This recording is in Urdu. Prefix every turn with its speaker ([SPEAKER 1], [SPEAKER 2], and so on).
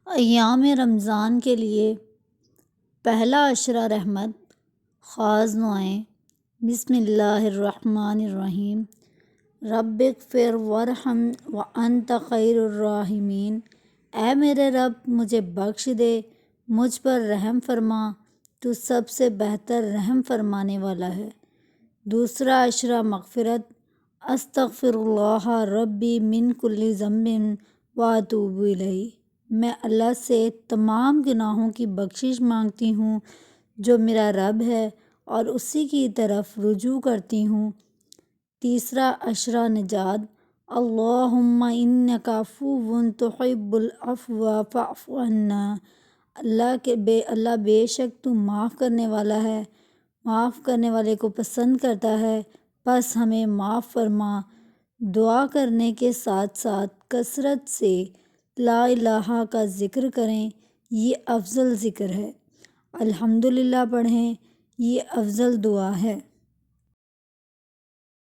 [SPEAKER 1] ایام رمضان کے لیے پہلا عشرہ رحمت، خاص دعائیں۔ بسم اللہ الرحمن الرحیم۔ رب اغفر وارحم وانت خیر الراحمین۔ اے میرے رب مجھے بخش دے، مجھ پر رحم فرما، تو سب سے بہتر رحم فرمانے والا ہے۔ دوسرا عشرہ مغفرت۔ استغفر اللہ ربی من کل ذنب واتوب الیہ۔ میں اللہ سے تمام گناہوں کی بخشش مانگتی ہوں جو میرا رب ہے اور اسی کی طرف رجوع کرتی ہوں۔ تیسرا عشرہ نجات۔ اللہم انک عفو تحب العفو فاعف عنا۔ اللہ بے شک تو معاف کرنے والا ہے، معاف کرنے والے کو پسند کرتا ہے، پس ہمیں معاف فرما۔ دعا کرنے کے ساتھ ساتھ کثرت سے لا الہ کا ذکر کریں، یہ افضل ذکر ہے۔ الحمدللہ پڑھیں، یہ افضل دعا ہے۔